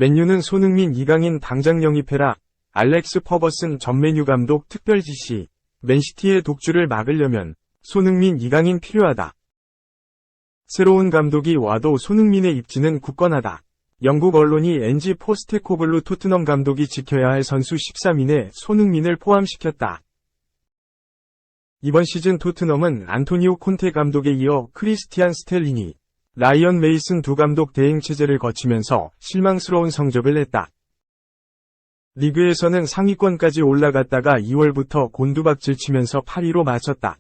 맨유는 손흥민, 이강인 당장 영입해라. 알렉스 퍼거슨 전 맨유 감독 특별 지시. 맨시티의 독주를 막으려면 손흥민, 이강인 필요하다. 새로운 감독이 와도 손흥민의 입지는 굳건하다. 영국 언론이 엔지 포스테코글루 토트넘 감독이 지켜야 할 선수 13인에 손흥민을 포함시켰다. 이번 시즌 토트넘은 안토니오 콘테 감독에 이어 크리스티안 스텔링이, 라이언 메이슨 두 감독 대행 체제를 거치면서 실망스러운 성적을 냈다. 리그에서는 상위권까지 올라갔다가 2월부터 곤두박질 치면서 8위로 마쳤다.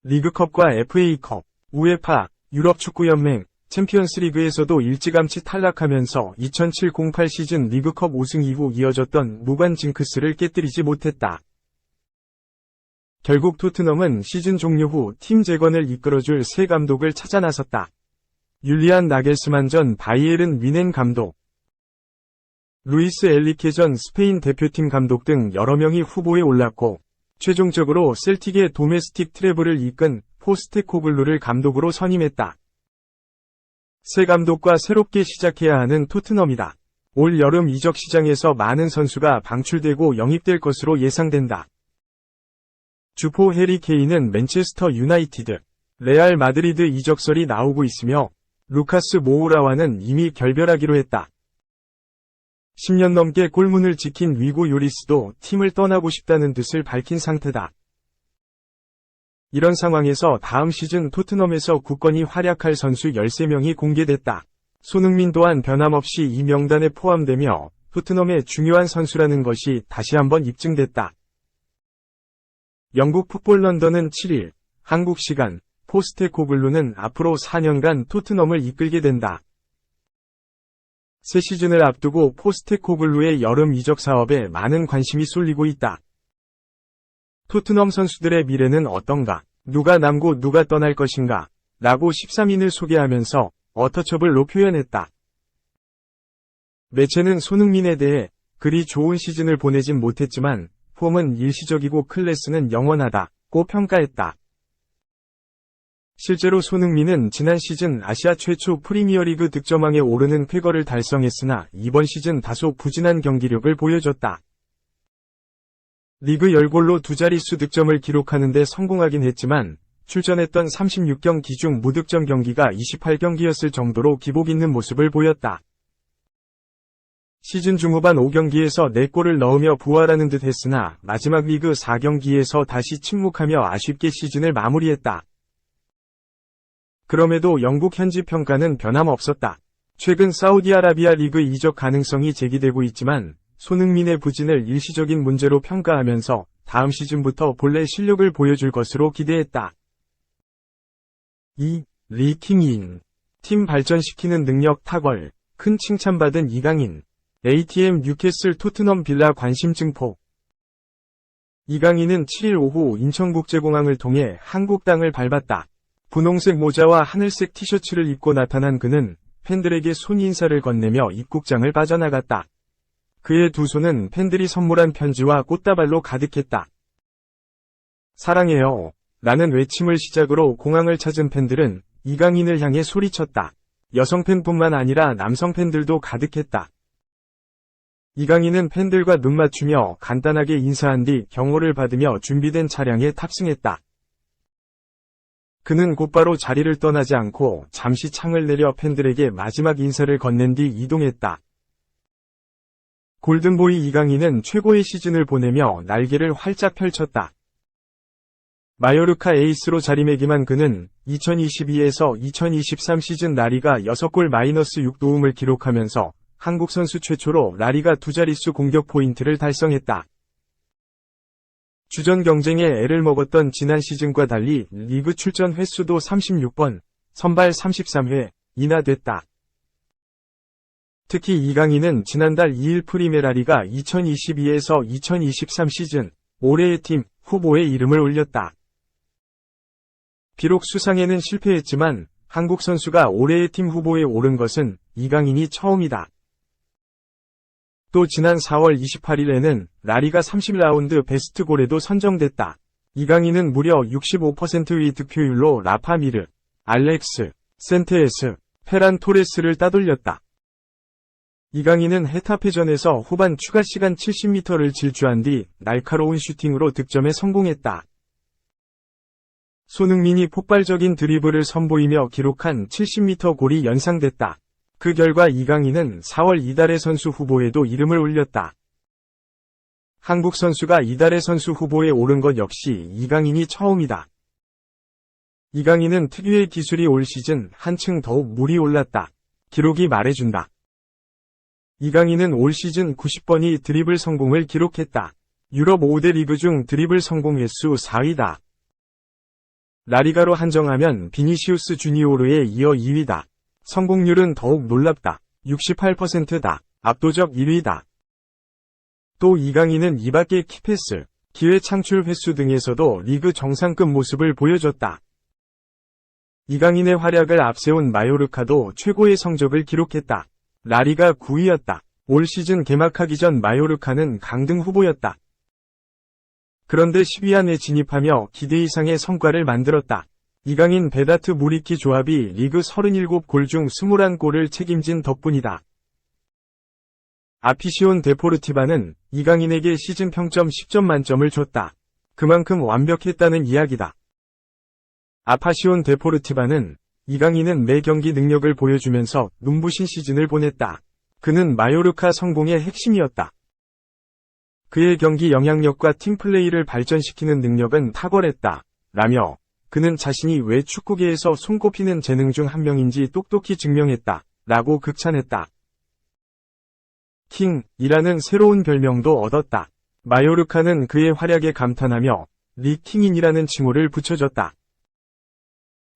리그컵과 FA컵, 우에파, 유럽축구연맹, 챔피언스리그에서도 일찌감치 탈락하면서 2007-08 시즌 리그컵 우승 이후 이어졌던 무관 징크스를 깨뜨리지 못했다. 결국 토트넘은 시즌 종료 후 팀 재건을 이끌어줄 새 감독을 찾아 나섰다. 율리안 나겔스만 전 바이에른 뮌헨 감독, 루이스 엘리케 전 스페인 대표팀 감독 등 여러 명이 후보에 올랐고, 최종적으로 셀틱의 도메스틱 트래블을 이끈 포스테코글루를 감독으로 선임했다. 새 감독과 새롭게 시작해야 하는 토트넘이다. 올 여름 이적 시장에서 많은 선수가 방출되고 영입될 것으로 예상된다. 주포 해리 케인은 맨체스터 유나이티드, 레알 마드리드 이적설이 나오고 있으며 루카스 모우라와는 이미 결별하기로 했다. 10년 넘게 골문을 지킨 위고 요리스도 팀을 떠나고 싶다는 뜻을 밝힌 상태다. 이런 상황에서 다음 시즌 토트넘에서 굳건히 활약할 선수 13명이 공개됐다. 손흥민 또한 변함없이 이 명단에 포함되며 토트넘의 중요한 선수라는 것이 다시 한번 입증됐다. 영국 풋볼 런던은 7일, 한국 시간, 포스테코글루는 앞으로 4년간 토트넘을 이끌게 된다. 새 시즌을 앞두고 포스테코글루의 여름 이적 사업에 많은 관심이 쏠리고 있다. 토트넘 선수들의 미래는 어떤가? 누가 남고 누가 떠날 것인가? 라고 13인을 소개하면서 어터처블로 표현했다. 매체는 손흥민에 대해 그리 좋은 시즌을 보내진 못했지만 폼은 일시적이고 클래스는 영원하다고 평가했다. 실제로 손흥민은 지난 시즌 아시아 최초 프리미어리그 득점왕에 오르는 쾌거를 달성했으나 이번 시즌 다소 부진한 경기력을 보여줬다. 리그 10골로 두 자릿수 득점을 기록하는 데 성공하긴 했지만 출전했던 36경기 중 무득점 경기가 28경기였을 정도로 기복 있는 모습을 보였다. 시즌 중후반 5경기에서 4골을 넣으며 부활하는 듯 했으나 마지막 리그 4경기에서 다시 침묵하며 아쉽게 시즌을 마무리했다. 그럼에도 영국 현지 평가는 변함없었다. 최근 사우디아라비아 리그 이적 가능성이 제기되고 있지만 손흥민의 부진을 일시적인 문제로 평가하면서 다음 시즌부터 본래 실력을 보여줄 것으로 기대했다. 2. 리 킹인. 팀 발전시키는 능력 탁월. 큰 칭찬받은 이강인. ATM 뉴캐슬 토트넘 빌라 관심 증폭. 이강인은 7일 오후 인천국제공항을 통해 한국 땅을 밟았다. 분홍색 모자와 하늘색 티셔츠를 입고 나타난 그는 팬들에게 손인사를 건네며 입국장을 빠져나갔다. 그의 두 손은 팬들이 선물한 편지와 꽃다발로 가득했다. 사랑해요. 라는 외침을 시작으로 공항을 찾은 팬들은 이강인을 향해 소리쳤다. 여성 팬뿐만 아니라 남성 팬들도 가득했다. 이강인은 팬들과 눈 맞추며 간단하게 인사한 뒤 경호를 받으며 준비된 차량에 탑승했다. 그는 곧바로 자리를 떠나지 않고 잠시 창을 내려 팬들에게 마지막 인사를 건넨 뒤 이동했다. 골든보이 이강인은 최고의 시즌을 보내며 날개를 활짝 펼쳤다. 마요르카 에이스로 자리매김한 그는 2022에서 2023 시즌 라리가 6골 -6도움을 기록하면서 한국 선수 최초로 라리가 두 자릿수 공격 포인트를 달성했다. 주전 경쟁에 애를 먹었던 지난 시즌과 달리 리그 출전 횟수도 36번, 선발 33회, 이나 됐다. 특히 이강인은 지난달 2일 프리메라리가 2022에서 2023 시즌 올해의 팀 후보에 이름을 올렸다. 비록 수상에는 실패했지만 한국 선수가 올해의 팀 후보에 오른 것은 이강인이 처음이다. 또 지난 4월 28일에는 라리가 30라운드 베스트 골에도 선정됐다. 이강인은 무려 65%의 득표율로 라파미르, 알렉스, 센테에스, 페란 토레스를 따돌렸다. 이강인은 헤타페전에서 후반 추가 시간 70m를 질주한 뒤 날카로운 슈팅으로 득점에 성공했다. 손흥민이 폭발적인 드리블을 선보이며 기록한 70m 골이 연상됐다. 그 결과 이강인은 4월 이달의 선수 후보에도 이름을 올렸다. 한국 선수가 이달의 선수 후보에 오른 것 역시 이강인이 처음이다. 이강인은 특유의 기술이 올 시즌 한층 더욱 물이 올랐다. 기록이 말해준다. 이강인은 올 시즌 90번의 드리블 성공을 기록했다. 유럽 5대 리그 중 드리블 성공 횟수 4위다. 라리가로 한정하면 비니시우스 주니오르에 이어 2위다. 성공률은 더욱 놀랍다. 68%다. 압도적 1위다. 또 이강인은 이밖에 키패스, 기회 창출 횟수 등에서도 리그 정상급 모습을 보여줬다. 이강인의 활약을 앞세운 마요르카도 최고의 성적을 기록했다. 라리가 9위였다. 올 시즌 개막하기 전 마요르카는 강등 후보였다. 그런데 10위 안에 진입하며 기대 이상의 성과를 만들었다. 이강인 베다트 무리키 조합이 리그 37골 중 21골을 책임진 덕분이다. 아피시온 데포르티바는 이강인에게 시즌 평점 10점 만점을 줬다. 그만큼 완벽했다는 이야기다. 아파시온 데포르티바는 이강인은 매 경기 능력을 보여주면서 눈부신 시즌을 보냈다. 그는 마요르카 성공의 핵심이었다. 그의 경기 영향력과 팀플레이를 발전시키는 능력은 탁월했다. 라며 그는 자신이 왜 축구계에서 손꼽히는 재능 중 한 명인지 똑똑히 증명했다. 라고 극찬했다. 킹이라는 새로운 별명도 얻었다. 마요르카는 그의 활약에 감탄하며 리킹인이라는 칭호를 붙여줬다.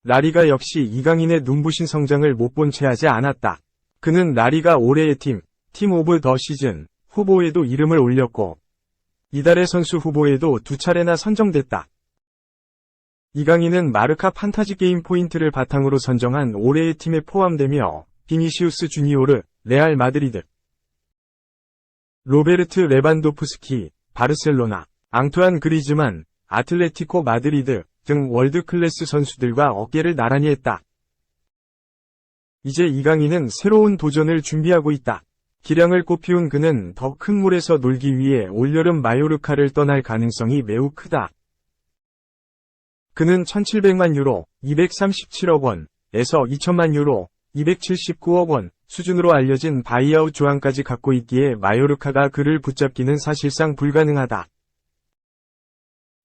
라리가 역시 이강인의 눈부신 성장을 못 본 채 하지 않았다. 그는 라리가 올해의 팀 오브 더 시즌 후보에도 이름을 올렸고 이달의 선수 후보에도 2차례나 선정됐다. 이강인은 마르카 판타지 게임 포인트를 바탕으로 선정한 올해의 팀에 포함되며 비니시우스 주니오르, 레알 마드리드, 로베르트 레반도프스키, 바르셀로나, 앙투안 그리즈만, 아틀레티코 마드리드 등 월드클래스 선수들과 어깨를 나란히 했다. 이제 이강인은 새로운 도전을 준비하고 있다. 기량을 꽃피운 그는 더 큰 물에서 놀기 위해 올여름 마요르카를 떠날 가능성이 매우 크다. 그는 1700만 유로, 237억 원에서 2000만 유로, 279억 원 수준으로 알려진 바이아웃 조항까지 갖고 있기에 마요르카가 그를 붙잡기는 사실상 불가능하다.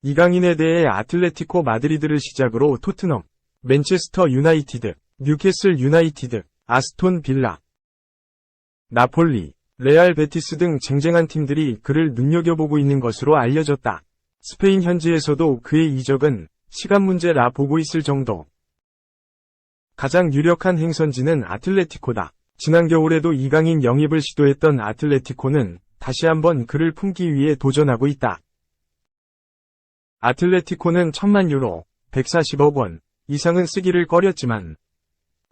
이강인에 대해 아틀레티코 마드리드를 시작으로 토트넘, 맨체스터 유나이티드, 뉴캐슬 유나이티드, 아스톤 빌라, 나폴리, 레알 베티스 등 쟁쟁한 팀들이 그를 눈여겨보고 있는 것으로 알려졌다. 스페인 현지에서도 그의 이적은 시간 문제라 보고 있을 정도. 가장 유력한 행선지는 아틀레티코다. 지난 겨울에도 이강인 영입을 시도했던 아틀레티코는 다시 한번 그를 품기 위해 도전하고 있다. 아틀레티코는 1000만 유로, 140억 원 이상은 쓰기를 꺼렸지만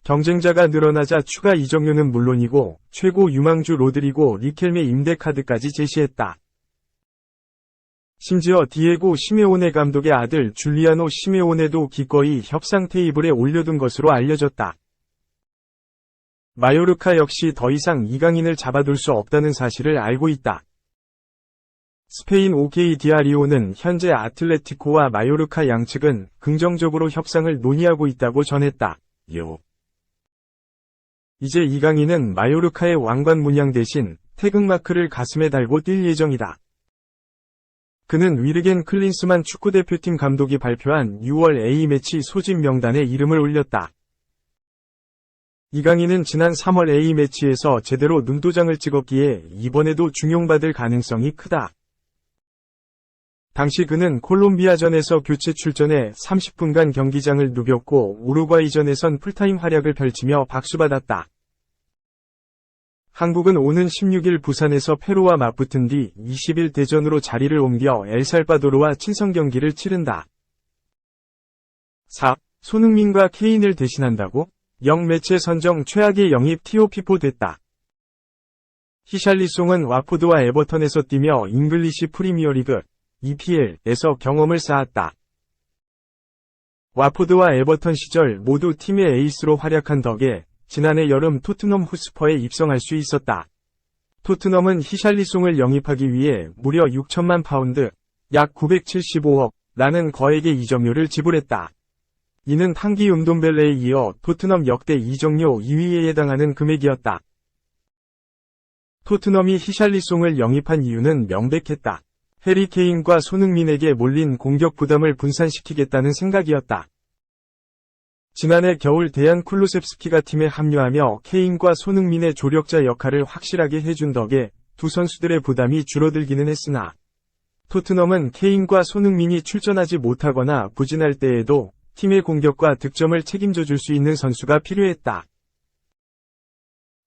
경쟁자가 늘어나자 추가 이적료는 물론이고 최고 유망주 로드리고 리켈메 임대 카드까지 제시했다. 심지어 디에고 시메오네 감독의 아들 줄리아노 시메오네도 기꺼이 협상 테이블에 올려둔 것으로 알려졌다. 마요르카 역시 더 이상 이강인을 잡아둘 수 없다는 사실을 알고 있다. 스페인 OK 디아리오는 현재 아틀레티코와 마요르카 양측은 긍정적으로 협상을 논의하고 있다고 전했다. 이제 이강인은 마요르카의 왕관 문양 대신 태극마크를 가슴에 달고 뛸 예정이다. 그는 위르겐 클린스만 축구대표팀 감독이 발표한 6월 A매치 소집 명단에 이름을 올렸다. 이강인은 지난 3월 A매치에서 제대로 눈도장을 찍었기에 이번에도 중용받을 가능성이 크다. 당시 그는 콜롬비아전에서 교체 출전해 30분간 경기장을 누볐고 우루과이전에선 풀타임 활약을 펼치며 박수받았다. 한국은 오는 16일 부산에서 페루와 맞붙은 뒤 20일 대전으로 자리를 옮겨 엘살바도르와 친선 경기를 치른다. 4. 손흥민과 케인을 대신한다고? 영매체 선정 최악의 영입 티오피포 됐다. 히샬리송은 와포드와 에버턴에서 뛰며 잉글리시 프리미어리그 EPL에서 경험을 쌓았다. 와포드와 에버턴 시절 모두 팀의 에이스로 활약한 덕에 지난해 여름 토트넘 호스퍼에 입성할 수 있었다. 토트넘은 히샬리송을 영입하기 위해 무려 6천만 파운드, 약 975억 라는 거액의 이적료를 지불했다. 이는 한기 운동벨레에 이어 토트넘 역대 이적료 2위에 해당하는 금액이었다. 토트넘이 히샬리송을 영입한 이유는 명백했다. 해리 케인과 손흥민에게 몰린 공격 부담을 분산시키겠다는 생각이었다. 지난해 겨울 데얀 쿨루셉스키가 팀에 합류하며 케인과 손흥민의 조력자 역할을 확실하게 해준 덕에 두 선수들의 부담이 줄어들기는 했으나 토트넘은 케인과 손흥민이 출전하지 못하거나 부진할 때에도 팀의 공격과 득점을 책임져 줄 수 있는 선수가 필요했다.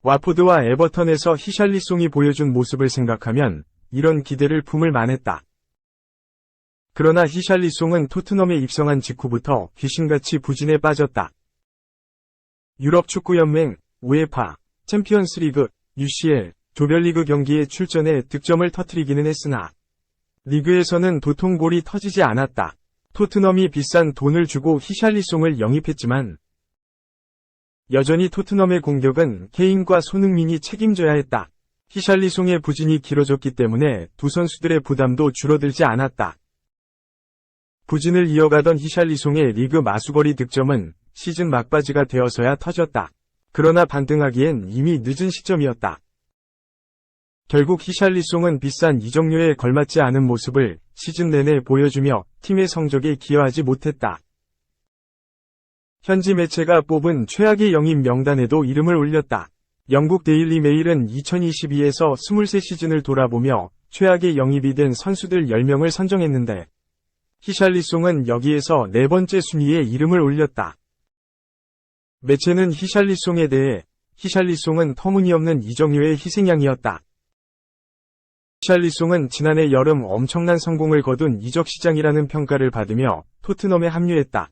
와포드와 에버턴에서 히샬리송이 보여준 모습을 생각하면 이런 기대를 품을 만했다. 그러나 히샬리송은 토트넘에 입성한 직후부터 귀신같이 부진에 빠졌다. 유럽축구연맹, 우에파, 챔피언스리그, UCL, 조별리그 경기에 출전해 득점을 터뜨리기는 했으나 리그에서는 도통골이 터지지 않았다. 토트넘이 비싼 돈을 주고 히샬리송을 영입했지만 여전히 토트넘의 공격은 케인과 손흥민이 책임져야 했다. 히샬리송의 부진이 길어졌기 때문에 두 선수들의 부담도 줄어들지 않았다. 부진을 이어가던 히샬리송의 리그 마수거리 득점은 시즌 막바지가 되어서야 터졌다. 그러나 반등하기엔 이미 늦은 시점이었다. 결국 히샬리송은 비싼 이적료에 걸맞지 않은 모습을 시즌 내내 보여주며 팀의 성적에 기여하지 못했다. 현지 매체가 뽑은 최악의 영입 명단에도 이름을 올렸다. 영국 데일리 메일은 2022에서 23시즌을 돌아보며 최악의 영입이 된 선수들 10명을 선정했는데 히샬리송은 여기에서 네 번째 순위에 이름을 올렸다. 매체는 히샬리송에 대해 히샬리송은 터무니없는 이적료의 희생양이었다. 히샬리송은 지난해 여름 엄청난 성공을 거둔 이적 시장이라는 평가를 받으며 토트넘에 합류했다.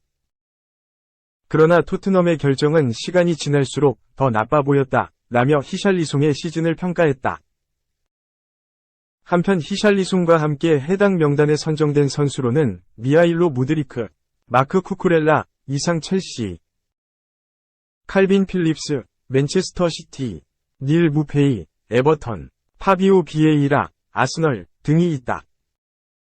그러나 토트넘의 결정은 시간이 지날수록 더 나빠 보였다. 라며 히샬리송의 시즌을 평가했다. 한편 히샬리송과 함께 해당 명단에 선정된 선수로는 미하일로 무드리크, 마크 쿠쿠렐라, 이상 첼시, 칼빈 필립스, 맨체스터 시티, 닐 무페이, 에버턴, 파비오 비에이라, 아스널 등이 있다.